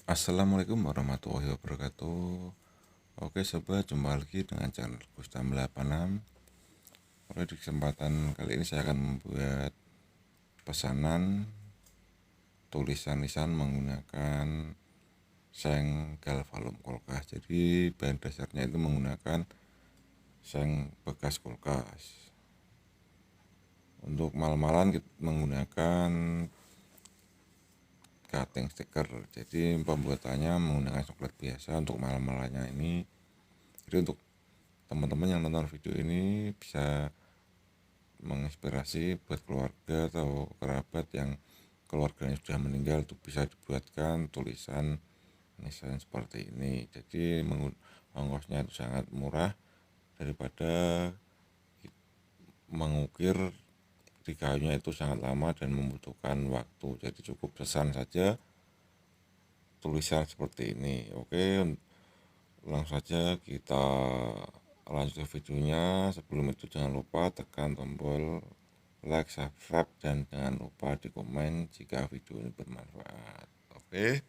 Assalamualaikum warahmatullahi wabarakatuh. Oke sobat, jumpa lagi dengan channel Kustam 86. Oke, di kesempatan kali ini saya akan membuat pesanan tulisan Nisan menggunakan seng galvalum kulkas. Jadi bahan dasarnya itu menggunakan seng bekas kulkas. Untuk mal-malan kita menggunakan cutting stiker. Jadi pembuatannya menggunakan coklat biasa untuk mal-malannya ini. Jadi untuk teman-teman yang nonton video ini bisa menginspirasi buat keluarga atau kerabat yang keluarganya sudah meninggal, untuk bisa dibuatkan tulisan Nisan seperti ini. Jadi ongkosnya itu sangat murah daripada mengukir di kayunya, itu sangat lama dan membutuhkan waktu. Jadi cukup pesan saja tulisan seperti ini. Oke, langsung saja kita lanjut ke videonya. Sebelum itu jangan lupa tekan tombol like, subscribe, dan jangan lupa di komen jika video ini bermanfaat. Oke.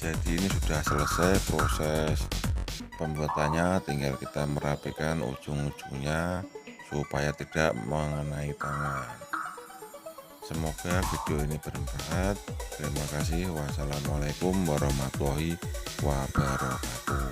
Jadi ini sudah selesai proses pembuatannya, tinggal kita merapikan ujung-ujungnya supaya tidak mengenai tangan. Semoga video ini bermanfaat. Terima kasih. Wassalamualaikum warahmatullahi wabarakatuh.